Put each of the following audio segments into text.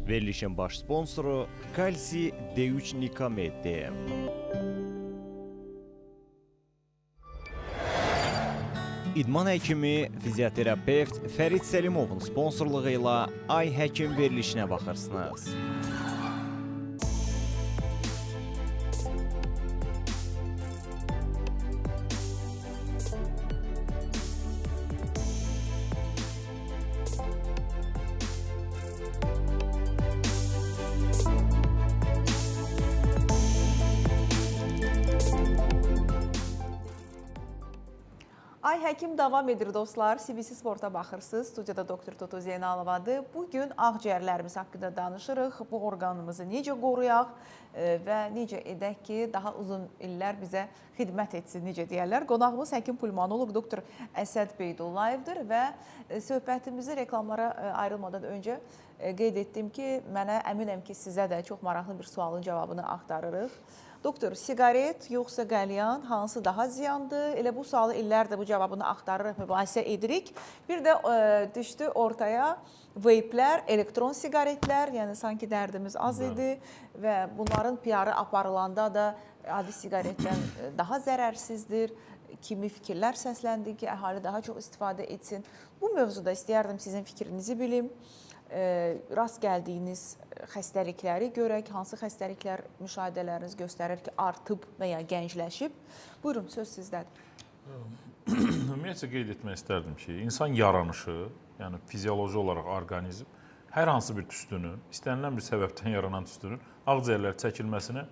Verilişin baş sponsoru Kalsi D3 Nikameti. İdman həkimi, fizioterapevt Fərid Səlimovun sponsorluğu ilə Ay Həkim verilişinə baxırsınız. Ay Həkim davam edir dostlar. CBC Sport'a baxırsınız. Studiyada Doktor Tutu Zeynalovadır. Bugün ağciyərlərimiz haqqında danışırıq. Bu orqanımızı necə qoruyaq və necə edək ki, daha uzun illər bizə xidmət etsin, necə deyərlər. Qonağımız həkim pulmonoloq Doktor Əsəd Beydullayevdir və söhbətimizi reklamlara ayrılmadan öncə qeyd etdim ki, mənə əminəm ki, sizə də çox maraqlı bir sualın cavabını axtarırıq. Doktor, siqaret yoxsa qəlyan hansı daha ziyandır? Elə bu sualı illərdir bu cavabını axtarırıq, mübahisə edirik. Bir də düşdü ortaya veyplər, elektron siqaretlər, yəni sanki dərdimiz az idi və bunların PR-ı aparılanda da adi siqaretdən daha zərərsizdir. Kimi fikirlər səsləndi ki, əhali daha çox istifadə etsin. Bu mövzuda istəyərdim sizin fikrinizi bilim. Rast gəldiyiniz xəstəlikləri görək, hansı xəstəliklər müşahidələriniz göstərir ki, artıb və ya gəncləşib. Buyurun, söz sizdədir. Ümumiyyətcə qeyd etmək istərdim ki, insan yaranışı, yəni fizioloji olaraq orqanizm hər hansı bir tüstünün, istənilən bir səbəbdən yaranan tüstünün ağciyərlər çəkilməsinə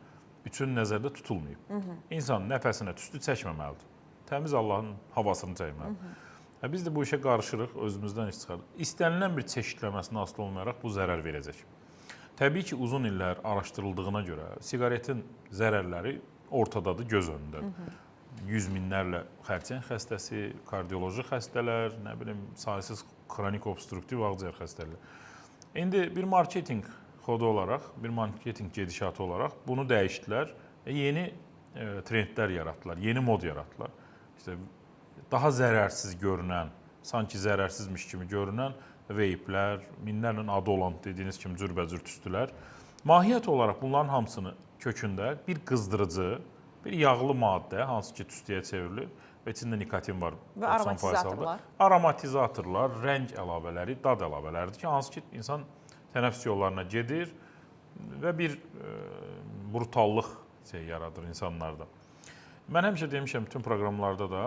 üçün nəzərdə tutulmayıb. İnsan nəfəsinə tüstü çəkməməlidir. Təmiz Allahın havasını çəkməlidir. Biz də bu işə qarışırıq, özümüzdən iş çıxarırıq. İstənilən bir çeşidləməsinə asılı olmayaraq bu zərər verəcək. Təbii ki, uzun illər araşdırıldığına görə siqaretin zərərləri ortadadır, göz önündədir. Yüz minlərlə xərçəng xəstəsi, kardioloji xəstələr, nə bilim, saysız kronik obstruktiv ağciyər xəstələri. İndi bir marketinq xodu olaraq, bir marketinq gedişatı olaraq bunu dəyişdilər və yeni trendlər yaratdılar, yeni mod yaratdılar. İşte daha zərərsiz görünən, sanki zərərsizmiş kimi görünən veyplər, minlərlə adı olan dediyiniz kimi cürbəcür tüstülər. Mahiyyət olaraq bunların hamısını kökündə bir qızdırıcı, bir yağlı maddə, hansı ki tüstüyə çevrilir və içində nikotin var. Və aromatizatorlar. Aromatizatorlar, rəng əlavələri, dad əlavələridir ki, hansı ki insan tənəffüs yollarına gedir və bir brutallıq yaradır insanlarda. Mən həmişə demişəm bütün proqramlarda da,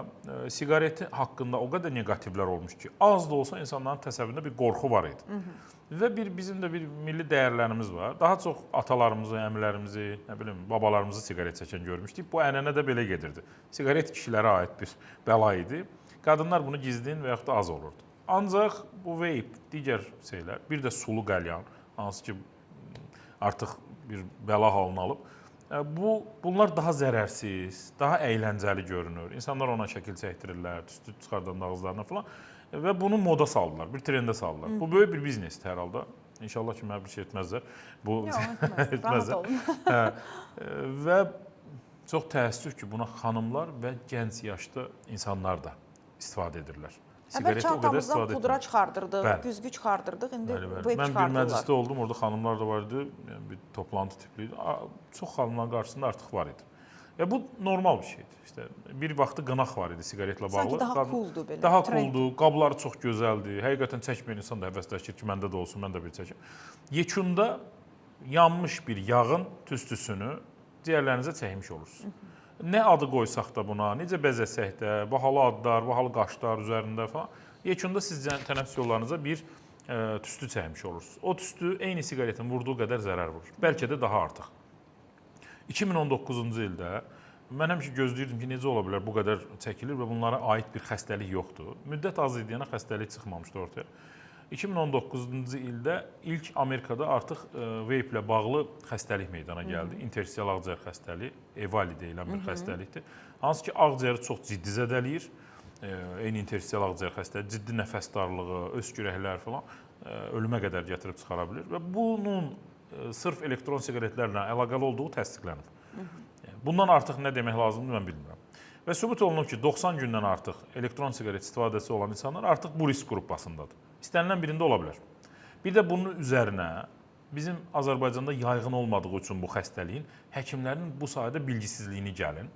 siqareti haqqında o qədər negativlər olmuş ki, az da olsa insanların təsəvvüründə bir qorxu var idi. Və bizim də bir milli dəyərlərimiz var. Daha çox atalarımızı, əmilərimizi, nə bilim, babalarımızı siqaret çəkən görmüşdük. Bu ənənə də belə gedirdi. Siqaret kişilərə aid bir bəla idi. Qadınlar bunu gizlin və yaxud da az olurdu. Ancaq bu veyp, digər şeylər, bir də sulu qəlyan, hansı ki artıq bir bəla halını alıb, bunlar daha zərərsiz, daha əyləncəli görünür. İnsanlar ona şəkil çəkdirirlər, tüstü çıxardan ağızlarına falan və bunu moda saldılar, bir trendə saldılar. Bu böyük bir biznesdir hər halda. İnşallah ki, mənə bir şey etməzlər. Rahat olun. Və çox təəssüf ki, buna xanımlar və gənc yaşda insanlar da istifadə edirlər. Əvvəl çantamızdan pudra çıxardırdıq, güzgü çıxardırdıq, indi veyp çıxardırlar. Mən bir məclisdə oldum, orada xanımlar da var idi, bir toplantı tipli idi. Çox xanımların qarşısında artıq var idi. Və bu normal bir şeydir. İşte bir vaxtı qınaq var idi siqaretlə bağlı. Sanki daha cooldur belə. Daha cooldur, qabları çox gözəldir. Həqiqətən çəkməyən insan da həvəsləşir ki, məndə də olsun, mən də bir çəkim. Yekunda yanmış bir yağın tüstüsünü ciyərlərinizə çəkmiş olursunuz. Nə adı qoysaq da buna, necə bəzəsək də, bahalı adlar, bahalı qaşlar üzərində falan, yekunda siz tənəffüs yollarınıza bir tüstü çəkmiş olursunuz. O tüstü eyni siqaretin vurduğu qədər zərər vurur. Bəlkə də daha artıq. 2019-cu ildə mən həmişə gözləyirdim ki, necə ola bilər bu qədər çəkilir və bunlara aid bir xəstəlik yoxdur. Müddət az idiyənə xəstəlik çıxmamışdı ortaya. 2019-cu ildə ilk Amerikada artıq veyplə bağlı xəstəlik meydana gəldi. İnterstisial ağciyər xəstəliyi, EVALI deyilən bir xəstəlikdir. Hansı ki, ağciyəri çox ciddi zədələyir. Eyni interstisial ağciyər xəstəliyi, ciddi nəfəs darlığı, öskürəklər falan ölümə qədər gətirib çıxara bilir. Və bunun sırf elektron siqaretlərlə əlaqəli olduğu təsdiqlənib. Bundan artıq nə demək lazımdır, mən bilmirəm. Və sübut olunub ki, 90 gündən artıq elektron siqaret istifadəsi olan insanlar artıq bu risk qrupasındadır. İstənilən birində ola bilər. Bir də bunun üzərinə bizim Azərbaycanda yayğın olmadığı üçün bu xəstəliyin həkimlərin bu sahədə bilgisizliyini gəlin.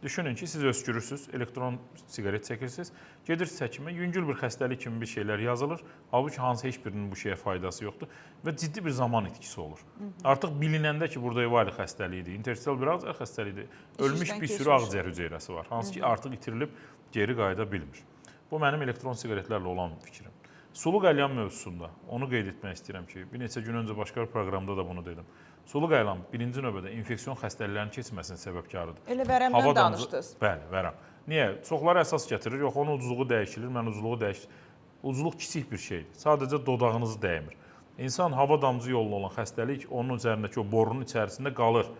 Düşünün ki, siz öskürürsünüz, elektron siqaret çəkirsiniz, gedirsiniz həkimə, yüngül bir xəstəlik kimi bir şeylər yazılır. Halbuki hansı heç birinin bu şeyə faydası yoxdur və ciddi bir zaman itkisi olur. Artıq bilinəndə ki, burada Evali xəstəliyidir, interstisyal bir ağciyər xəstəliyidir, ölmüş bir sürü ağciyər hüceyrəsi var, hansı ki, artıq itirilib geri qayıda bilmir. Bu mənim elektron siqaretlərlə olan fikrim. Sulu qəlyan mövzusunda onu qeyd etmək istəyirəm ki, bir neçə gün öncə başqa bir proqramda da bunu dedim. Sulu qəlyan birinci növbədə infeksion xəstəliklərin keçməsinin səbəbkarıdır. Elə vərəmdən danışdınız. Bəli, vərəm. Niyə? Çoxları əsas gətirir, yox onun ucluğu dəyişilir, mən ucluğu dəyişir. Ucluq kiçik bir şeydir. Sadəcə dodağınızı dəymir. İnsan hava damcı yoluna olan xəstəlik onun üzərindəki o borunun içərisində qalır.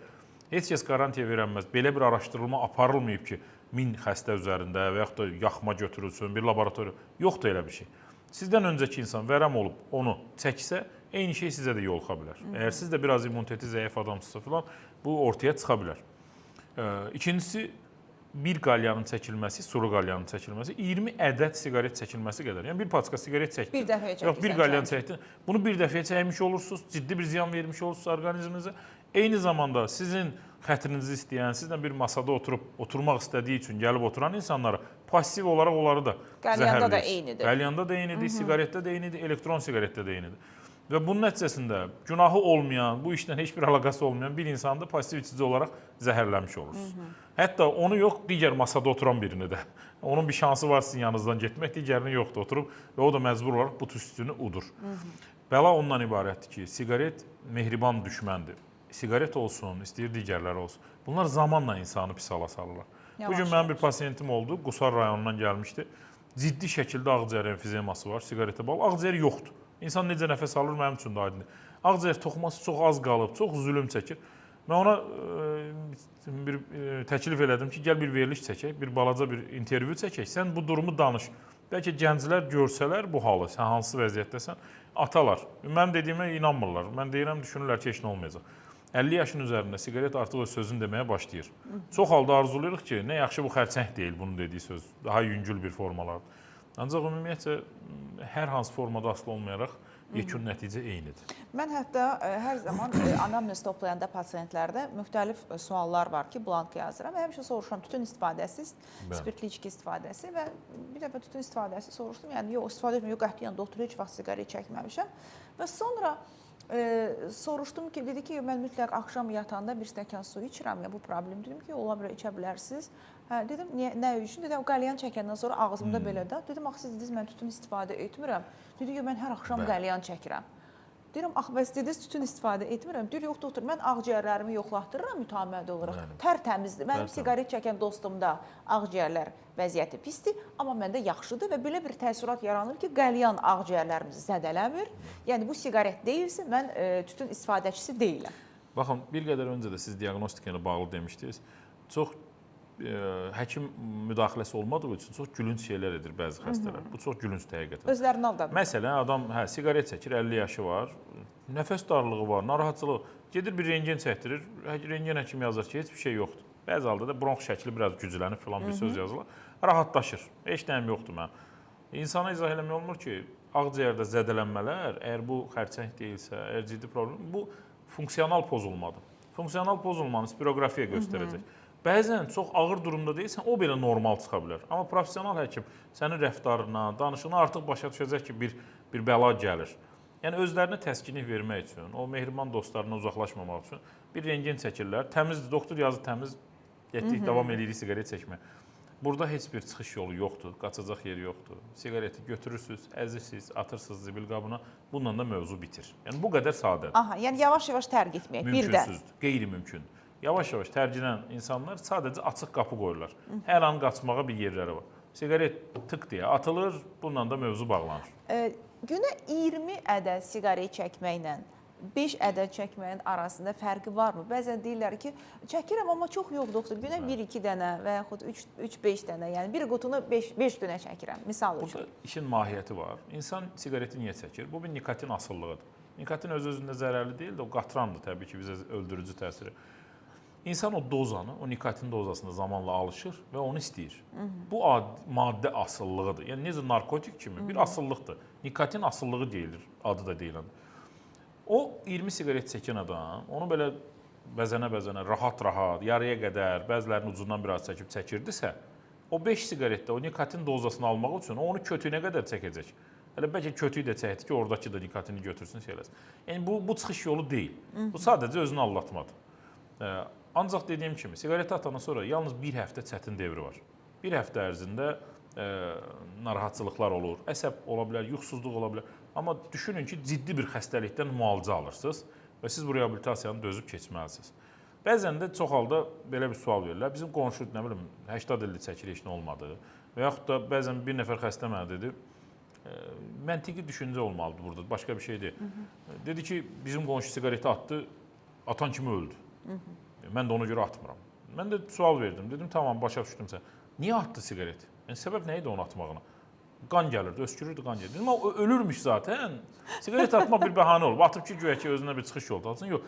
Heç kəs qarantiya verəməz. Belə bir araşdırılma aparılmayıb ki, 1000 xəstə üzərində və yaxud da yaxma götürülsün, bir laboratoriya. Yoxdur elə bir şey. Sizdən öncəki insan vərəm olub onu çəksə, eyni şey sizə də yoluxa bilər. Əgər siz də biraz immuniteti zəif adamsınızsa filan, bu ortaya çıxa bilər. İkincisi, bir qalyanın çəkilməsi, sulu qalyanın çəkilməsi 20 ədəd siqaret çəkilməsi qədər. Yəni bir paçka siqaret çəkdin. Bir dəfəyə çəkirsən. Yox, bir qalyan çəkdin. Bunu bir dəfəyə çəkmiş olursunuz, ciddi bir ziyan vermiş olursunuz orqanizminizə. Eyni zamanda sizin xətrinizi istəyən, sizlə bir masada oturmaq istədiyi üçün gəlib oturan insanlara pasiv olaraq onları da zəhərləyir. Qalyanda da eynidir. Qalyanda da eynidir, siqaretdə də eynidir, elektron siqaretdə də eynidir. Və bunun nəticəsində günahı olmayan, bu işlə heç bir əlaqəsi olmayan bir insanı da pasiv içici olaraq zəhərləmiş olursunuz. Hətta onu yox, digər masada oturan birini də. Onun bir şansı var sizin yanınızdan getmək, digərini yoxdur, oturub və o da məcbur olaraq bu tüstünü udur. Bəla ondan ibarətdir ki, siqaret mehriban düşməndir. Siqaret olsun, istəyir digərləri olsun. Bunlar zamanla insanı pis hala salırlar. Bugün mənim bir pasiyentim oldu, Qusar rayonundan gəlmişdi. Ciddi şəkildə ağciyər emfizeması var, siqaretə bağlı. Ağciyər yoxdur. İnsan necə nəfəs alır, mənim üçün də aydındır. Ağciyər toxuması çox az qalıb, çox zülüm çəkir. Mən ona bir təklif elədim ki, gəl bir veriliş çəkək, bir balaca bir intervyu çəkək, sən bu durumu danış. Bəlkə gənclər görsələr bu halı, sən hansı vəziyyətdəsən, atalar. Mənim dediyimə inanmırlar. Mən deyirəm, düşünürlər ki, heç nə olmayacaq. 50 yaşın üzərində siqaret artıq öz sözünü deməyə başlayır. Çox halda arzulayırıq ki, nə yaxşı bu xərçəng deyil bunun dediyi söz, daha yüngül bir formalardır. Ancaq ümumiyyətcə, hər hansı formada asılı olmayaraq yekun nəticə eynidir. Mən hətta hər zaman anamnez toplayanda pasiyentlərdə müxtəlif suallar var ki, blank yazıram və həmişə soruşuram tütün istifadəsi, spirtli içki istifadəsi və bir dəfə tütün istifadəsi soruşdum. Yəni yox, istifadə etmirəm, yox, qətiyyən doktor heç vaxt siqaret çəkməmişəm. Və sonra soruşdum ki, dedi ki, mən mütləq axşam yatanda bir stəkan su içirəm, ya bu problem. Dedim ki, ola bilər içə bilərsiniz. Dedim, nə üçün? Dedim, qəlyan çəkəndən sonra ağzımda belə də. Dedim, axı siz dediniz, mən tütün istifadə etmirəm. Dedi ki, mən hər axşam qəlyan çəkirəm. Deyirəm, axı bəs dediniz, tütün istifadə etmirəm. Deyir, yox, doktor, mən ağciyərlərimi yoxlatdırıram mütəmmədi olaraq. Tərtəmizdir. Mənim siqaret çəkən dostumda ağciyərlər vəziyyəti pisdir, amma məndə yaxşıdır və belə bir təəssürat yaranır ki, qəlyan ağciyərlərimizi zədələmir. Yəni, bu siqaret deyilsə, mən tütün istifadəçisi deyiləm. Baxın, bir qədər öncə də siz diaqnostika ilə bağlı demişdiniz. Çox həkim müdaxiləsi olmadığı üçün çox gülünc şeylər edir bəzi xəstələr. Bu çox gülüncdür həqiqətən. Özlərini aldadır. Məsələn, adam siqaret çəkir, 50 yaşı var, nəfəs darlığı var, narahatçılığı. Gedir bir rentgen çəkdirir, rentgen həkimi yazır ki, heç bir şey yoxdur. Bəzi halda da bronx şəkli biraz güclənib filan bir söz yazılır. Rahatlaşır. Heç nəyim yoxdur mənim. İnsana izah eləmək olmur ki, ağciyərdə zədələnmələr, əgər bu xərçəng deyilsə, əgər ciddi problem, bu funksional pozulmadır. Funksional pozulmanı spiroqrafiya göstərəcək. Bəzən çox ağır durumda deyilsən, o belə normal çıxa bilər. Amma professional həkim sənin rəftarına, danışığına artıq başa düşəcək ki, bir bəla gəlir. Yəni özlərinə təskinlik vermək üçün, o mehriban dostlarına uzaqlaşmamaq üçün bir rentgen çəkirlər. Təmizdir, doktor yazır təmiz, getdik, davam edirik siqaret çəkməyə. Burada heç bir çıxış yolu yoxdur, qaçacaq yeri yoxdur. Siqareti götürürsünüz, əzirsiniz, atırsınız zibil qabına, bununla da mövzu bitir. Yəni bu qədər sadədir. Aha, yəni yavaş-yavaş tərk etmək, bir də. Mümkünsüzdür, qeyri-mümkündür. Yavaş-yavaş tərcilən insanlar sadəcə açıq qapı qoyurlar. Hər an qaçmağa bir yerləri var. Siqaret tık deyə atılır, bununla da mövzu bağlanır. Günə 20 ədəd siqaret çəkməklə 5 ədəd çəkməyin arasında fərqi varmı? Bəzən deyirlər ki, çəkirəm, amma çox yox, doktor. Günə 1-2 dənə və yaxud 3-5 dənə, yəni bir qutunu 5 günə çəkirəm, misal üçün. Burada işin mahiyyəti var. İnsan siqareti niyə çəkir? Bu bir nikotin asıllığıdır. Nikotin öz-özündə zərərli deyil də, o qatrandır təbii ki, bizə öldürücü təsiri. İnsan o dozanı, o nikotin dozasına zamanla alışır və onu istəyir. Bu maddə asıllığıdır. Yəni necə narkotik kimi bir asıllıqdır. Nikotin asıllığı deyilir, adı da deyilən. O 20 siqaret çəkən adam, onu belə bəzənə-bəzənə, rahat-rahat, yarıya qədər, bəzilərinin ucundan biraz çəkib çəkirdisə, o 5 siqaretdə o nikotin dozasını almaq üçün onu kötüyünə qədər çəkəcək. Hələ bəlkə kötüyü də çəkdi ki, oradakı da nikotini götürsün, şey eləsin. Yəni bu çıxış yolu deyil. Bu sadəcə özünü aldatmadır. Ancaq dediyim kimi, siqareti atandan sonra yalnız bir həftə çətin devri var. Bir həftə ərzində narahatçılıqlar olur, əsəb ola bilər, yuxusuzluq ola bilər. Amma düşünün ki, ciddi bir xəstəlikdən müalicə alırsınız və siz bu reabilitasiyanı dözüb keçməlisiniz. Bəzən də çox halda belə bir sual verirlər. Bizim qonşu, nə bilim, 80 ildir çəkir, heç nə olmadı. Və yaxud da bəzən bir nəfər xəstə mənə dedi, məntiqi düşüncə olmalıdır burada, başqa bir şey deyil. Dedi ki, bizim qonşu siqareti atdı, atan kimi öldü. Mən də ona görə atmıram. Mən də sual verdim, dedim, tamam, başa düşdüm sən. Niyə atdı siqareti? Yəni, səbəb nə idi onu atmağına? Qan gəlirdi, öskürürdü, qan gəlirdi. Dedim, o ölürmüş zaten. Siqaret atmaq bir bəhanə olub. Atıb ki, güya ki, özünə bir çıxış yolu alsın. Yox,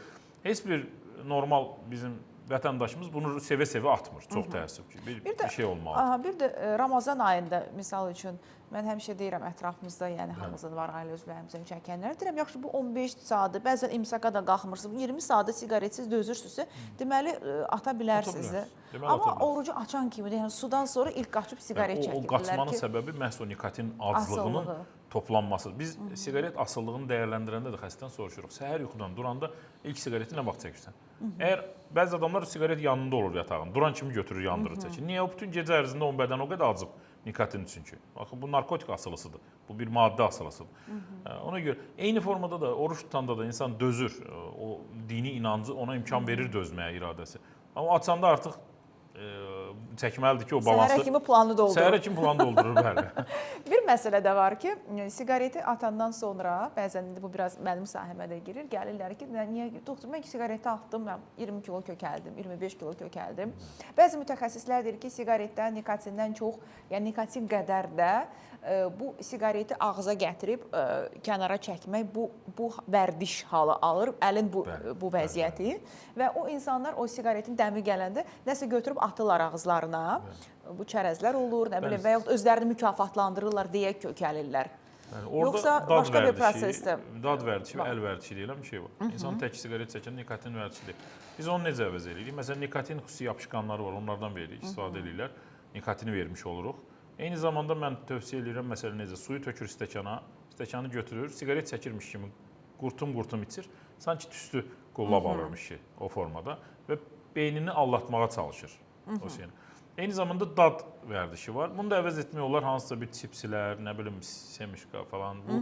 heç bir normal bizim vətəndaşımız bunu sevə-sevə atmır. Çox təəssüf ki, bir şey olmalıdır. Bir də Ramazan ayında, misal üçün, mən həmişə deyirəm ətrafımızda, yəni hamımızın var, ailə üzvlərimizin çəkənlər. Deyirəm, yaxşı, bu 15 saatı, bəzən imsaka da qalxmırsınız, 20 saatı siqaretsiz dözürsünüzsə, deməli, ata bilərsiniz. Amma orucu açan kimi, yəni sudan sonra ilk qaçıb siqaret çəkirlər ki... O qaçmanın səbəbi məhz o nikotin azlığının toplanmasıdır. Biz siqaret asıllığını dəyərləndirəndə də xəstədən soruşuruq. Səhər yuxudan duranda ilk siqareti nə vaxt çəkirsən? Əgər bəzi adamlar siqaret yanında olur yatağın, duran kimi götürür, yandırır, çəkir. Niyə? O bütün gecə ərzində onun bədən o qədər acıb nikotin üçün ki. Baxın, bu narkotik asılısıdır. Bu bir maddə asılısıdır. Ona görə eyni formada da oruç tutanda da insan dözür. O dini inancı ona imkan verir dözməyə iradəsi. Amma açanda artıq çəkməlidir ki, o balansı... Səhərə kimi planı doldurur. Səhərə kimi planı doldurur, bəli. Bir məsələ də var ki, siqareti atandan sonra, bəzən bu biraz mənim sahəmə də girir, gəlirlər ki, niyə, doktor, mən ki, siqareti atdım, mən 20 kilo kökəldim, 25 kilo kökəldim. Bəzi mütəxəssislər deyir ki, siqaretdən, nikotindən çox, yəni nikotin qədər də bu siqareti ağza gətirib kənara çəkmək, bu vərdiş halı alır, əlin bu vəziyyəti və o insanlar o siqaretin dəmi gələndə nəsə götürüb atırlar ağızlarına, bu çərəzlər olur, nə bilim, və yaxud özlərini mükafatlandırırlar deyə kökəlirlər. Yoxsa başqa bir prosesdə? Dad vərdişi və əl vərdişi deyilən bir şey var. İnsan tək siqaret çəkən nikotin vərdişi deyil. Biz onu necə əvəz edirik? Məsələn, nikotin xüsusi yapışqanları var, onlardan veririk, istifadə edirlər, nikotini vermiş oluruq. Eyni zamanda mən tövsiyə edirəm, məsələn, necə suyu tökür stəkana, stəkanı götürür, siqaret çəkirmiş kimi qurtum-qurtum içir, sanki tüstü qullab alırmış ki, o formada və beynini allatmağa çalışır. Eyni zamanda dad vərdişi var. Bunu da əvəz etmək olar, hansısa bir çipsilər, nə bilim, semişka falan, bu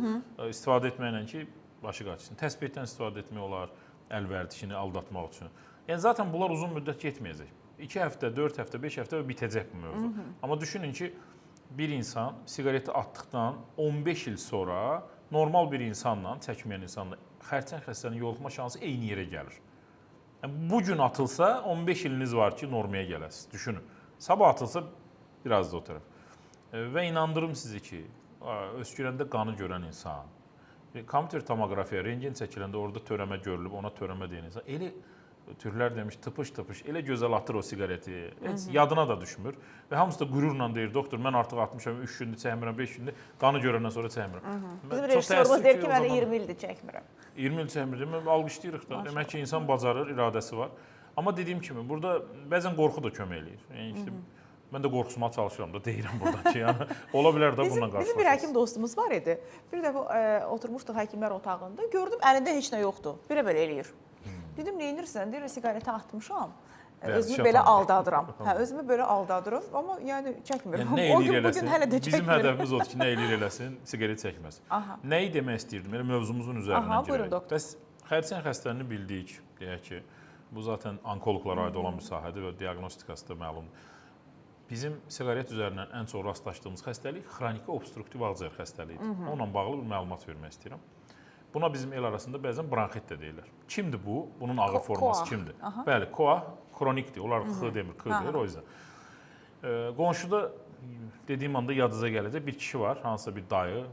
istifadə etməklə ki, başı qaçsın. Təsbihdən istifadə etmək olar, əl vərdişini aldatmaq üçün. Yəni, zaten bunlar uzun müddət getməyəcək. 2 həftə, 4 həftə, 5 həftə və bitəcək bu mövzu. Amma düşünün ki, bir insan siqareti atdıqdan 15 il sonra normal bir insanla, çəkməyən insanla xərçəng xəstənin yoluxma şansı eyni yerə gəlir. Yəni, bu gün atılsa 15 iliniz var ki, normaya gələsiniz. Düşünün. Sabah atılsa biraz da o tərəf. Və inandırım sizi ki, öskürəndə qanı görən insan, kompüter tomoqrafiya, rentgen çəkiləndə orada törəmə görülüb, ona törəmə deyən insan, elə türklər demiş, tıpış-tıpış, elə gözəl atır o siqareti, heç yadına da düşmür. Və hamısı da qürurla deyir, doktor, mən artıq atmışam, 3 gündür çəkmirəm, 5 gündür, qanı görəndən sonra çəkmirəm. Bizim rejissorumuz deyir ki, mən 20 ildir çəkmirəm. 20 il çəkmirəm, alqışlayırıq da. Demək ki, insan bacarır, iradəsi var. Amma dediyim kimi, burada bəzən qorxu da kömək eləyir. Yəni, işte, mən də qorxusuma çalışıram da, deyirəm buradan ki, yəni, ola bilər də bununla qarşılaşırız. Bizim bir həkim dostumuz var idi. Bir dəfə oturmuşduq həkimlər otağında, gördüm əlində heç nə yoxdur, belə eləyir. Dedim, neyinirsən? Deyir, siqareti atmışam, özümü belə aldadıram. Özümü belə aldadıram, amma yəni çəkmirəm. O gün bugün hələ də çəkmirəm. Bizim hədəfimiz odur ki, nə eləyir eləsin, siqaret çəkməsin. Nəyi demək istəyirdim? Elə mövzumuzun üzərindən girək. Bəs xərçəng xəstəliyini bildik, deyək ki, bu zaten onkoloqlara aid olan bir sahədir və diaqnostikası da məlumdur. Bizim siqaret üzərindən ən çox rastlaşdığımız xəstəlik xroniki obstruktiv ağciyər xəstəliyidir. Onunla bağlı bir məlumat vermək istəyirəm. Buna bizim el arasında bəzən bronxit də deyirlər. Kimdir bu? Bunun ağır forması kimdir? Bəli, koa kronikdir. Onlar x demir, k deyir, o yüzden. Qonşuda dediyim anda yadınıza gələcək bir kişi var, hansısa bir dayı,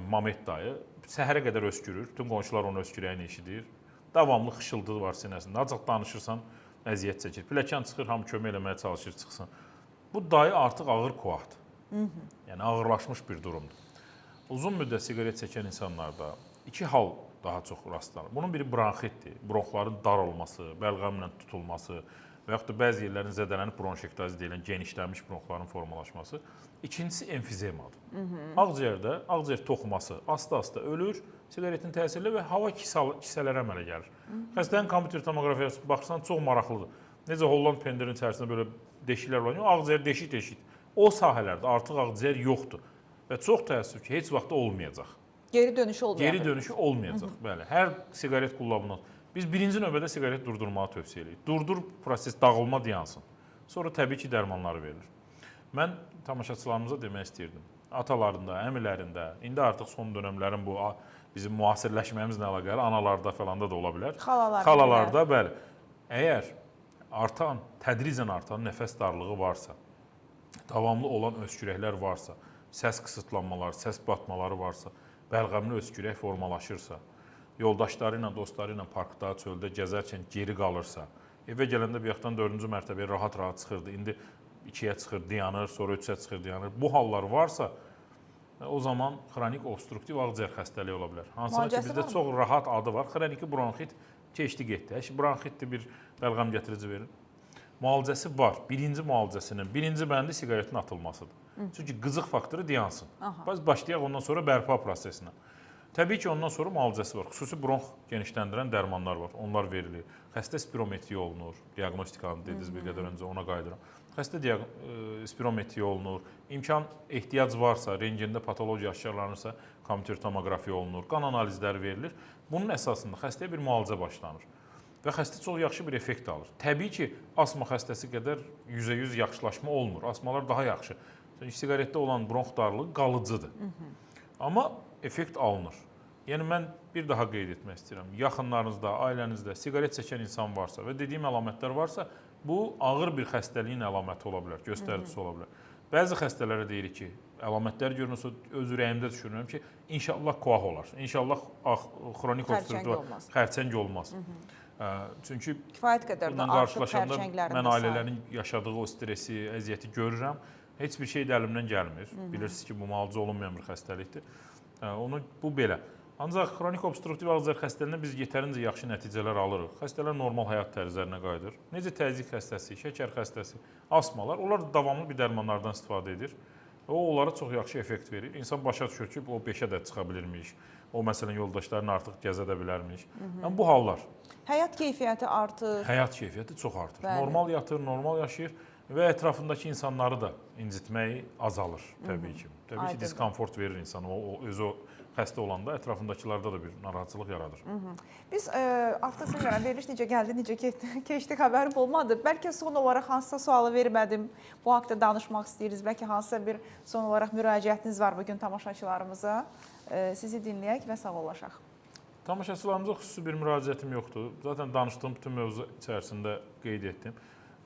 Mamet dayı, səhərə qədər öskürür, bütün qonşular onu öskürəyini eşidir. Davamlı xışıltı var sinəsində, acıq danışırsan, əziyyət çəkir. Pilləkən çıxır, hamı kömək eləməyə çalışır, çıxsın. Bu dayı artıq ağır koadır. Yəni ağırlaşmış bir durumdur. Uzun müddət siqaret çəkən insanlarda iki hal daha çox rastlanır. Bunun biri bronxitdir, bronxların dar olması, bəlğəmlə tutulması və yaxud da bəzi yerlərin zədələnib bronşektazi deyilən genişlənmiş bronxların formalaşması. İkincisi emfizemadır. Ağciyərdə ağciyər toxuması asta-asta ölür, siqaretin təsiri və hava kisələri əmələ gəlir. Xəstənin kompüter tomografiyasına baxsan çox maraqlıdır. Necə Holland pendirinin içərisində belə deşiklər var, ağciyər deşik-deşik. O sahələrdə artıq ağciyər yoxdur və çox təəssüf ki, heç vaxt olmayacaq. Geri dönüşü olmayacaq. Geri dönüşü olmayacaq. Bəli, hər siqaret qullabından. Biz birinci növbədə siqaret durdurmağı tövsiyə edirik. Durdur, proses dağılma dayansın. Sonra təbii ki, dərmanları verilir. Mən tamaşaçılarımıza demək istəyirdim. Atalarında, əmilərində, indi artıq son dönəmlərin bu bizim müasirləşməyimizlə əlaqəli analarda falan da ola bilər. Xalalarda, bəli. Əgər tədricən artan nəfəs darlığı varsa, davamlı olan öskürəklər varsa, səs qısıtlanmaları, səs batmaları varsa, bəlğəmli öskürək formalaşırsa, yoldaşları ilə, dostları ilə parkda, çöldə gəzərkən geri qalırsa, evə gələndə bir yaxdan 4-cü mərtəbəyə rahat-rahat çıxırdı, indi 2-yə çıxır, dayanır, sonra 3-ə çıxır, dayanır. Bu hallar varsa, o zaman xronik obstruktiv ağciyər xəstəliyi ola bilər. Hansına ki, bizdə çox rahat adı var. Xroniki bronxit keçdi getdi. Bronxitdir, bir bəlğəm gətirici verir. Müalicəsi var. Birinci müalicəsinin birinci bəndi siqaretin atılmasıdır. Çünki qızıq faktoru dayansın. Biz başlayaq ondan sonra bərpa prosesinə. Təbii ki, ondan sonra müalicəsi var. Xüsusi bronx genişləndirən dərmanlar var. Onlar verilir. Xəstə spirometriya olunur. Diaqnostikanı dediniz bir qədər öncə, ona qayıdıram. Xəstə spirometriya olunur. Ehtiyac varsa, rentgenda patologiya aşkarlanırsa, kompüter tomoqrafiya olunur. Qan analizləri verilir. Bunun əsasında xəstəyə bir müalicə başlanır. Və xəstə çox yaxşı bir effekt alır. Təbii ki, asma xəstəsi qədər 100% yaxşılaşma olmur. Asmalar daha yaxşı. Çünki siqaretdə olan bronx darlığı qalıcıdır. Amma effekt alınır. Yəni, mən bir daha qeyd etmək istəyirəm. Yaxınlarınızda, ailənizdə siqaret çəkən insan varsa və dediyim əlamətlər varsa, bu ağır bir xəstəliyin əlaməti ola bilər, göstəricisi ola bilər. Bəzi xəstələrə deyirik ki, əlamətlər görünürsə, öz ürəyimdə düşünürəm ki, inşallah koah olar. İnşallah xronik obstruktiv xərçəng olmaz. Çünki bundan qarşılaşanda mən ailələrin yaşadığı o stresi, əziyyəti görürəm. Heç bir şey də əlimdən gəlmir. Bilirsiniz ki, bu müalicə olunmayan bir xəstəlikdir. Bu belə. Ancaq xronik obstruktiv ağciyər xəstəliyində biz yetərincə yaxşı nəticələr alırıq. Xəstələr normal həyat tərzlərinə qayıdır. Necə təzyiq xəstəsi, şəkər xəstəsi, asmalar, onlar davamlı bir dərmanlardan istifadə edir. O, onlara çox yaxşı effekt verir. İnsan başa düşür ki, o 5-ə də çıxa bilirmiş. O, məsələn, yoldaşlarını artıq gəzə də bilərmiş. Yəni, bu hallar. Həyat keyfiyyəti artır. Həyat keyfiyyəti çox artır. Normal yatır, normal yaşayır və ətrafındakı insanları da incitməyi azalır, təbii ki. Təbii ki, diskomfort verir insana. Özü o xəstə olanda ətrafındakılarda da bir narahatçılıq yaradır. Biz artıq bilmirəm, veriliş necə gəldi, necə keçdi, xəbərim olmadı. Bəlkə son olaraq hansısa sualı vermədim, bu haqda danışmaq istəyirik. Bəlkə hansısa bir son olaraq müraciətiniz var bugün tamaşaçılarımıza. Sizi dinləyək və sağollaşaq. Tamaşaçılarımıza xüsusi bir müraciətim yoxdur. Zaten danışdığım bütün mövzu içərisində qeyd etdim.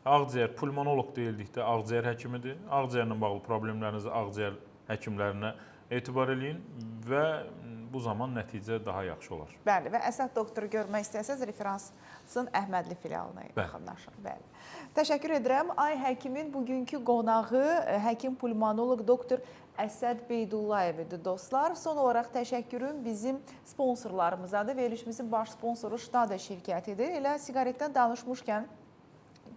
Ağciyər, pulmonoloq deyildikdə ağciyər həkimidir. Ağciyərlə bağlı problemlərinizi ağciyər həkimlərinə etibar eləyin və bu zaman nəticə daha yaxşı olar. Bəli, və əsas doktoru görmək istəsəz referansın Əhmədli filialına yaxınlaşın. Bəli. Təşəkkür edirəm. Ay həkimin bugünkü qonağı həkim pulmonoloq doktor Əsəd Beydullayevidir dostlar. Son olaraq təşəkkürüm bizim sponsorlarımızadır. Verilişimizin baş sponsoru Ştada şirkətidir. Elə siqaretdən danışmışkən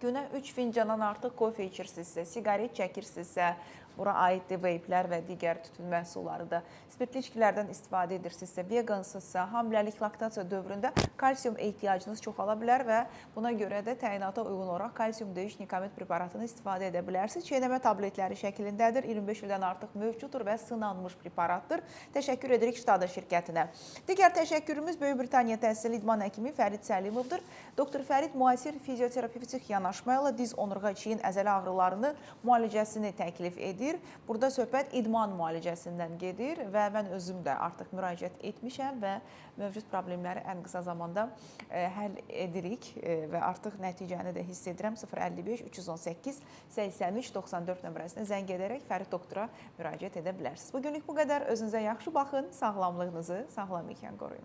günə 3 fincandan artıq kofe içirsinizsə, siqaret çəkirsinizsə, bura aiddir veyplər və digər tütün məhsulları da. Spirtli içkilərdən istifadə edirsinizsə, vegansızsa, hamiləlik, laktasiya dövründə kalsium ehtiyacınız çoxala bilər və buna görə də təyinata uyğun olaraq kalsium D3 nikomet preparatını istifadə edə bilərsiniz. Çeynəmə tabletləri şəklindədir, 25 ildən artıq mövcuddur və sınanmış preparatdır. Təşəkkür edirik Ştada şirkətinə. Digər təşəkkürümüz Böyük Britaniya təhsil idman həkimi Fərid Səlimovdur. Doktor Fərid müasir fizioterapevtik yanaşmayla diz onurğa çiyin əzələ ağrılarını müalicəsini təklif edir. Burada söhbət idman müalicəsindən gedir və mən özüm də artıq müraciət etmişəm və mövcud problemləri ən qısa zamanda həll edirik və artıq nəticəni də hiss edirəm. 055-318-83-94 nömrəsinə zəng edərək Fərid doktora müraciət edə bilərsiniz. Bugünlük bu qədər. Özünüzə yaxşı baxın, sağlamlığınızı sağlam ikən qoruyun.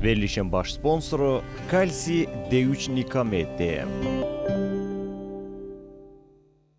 Verilişin baş sponsoru Kalsi D3 Nikamed DM.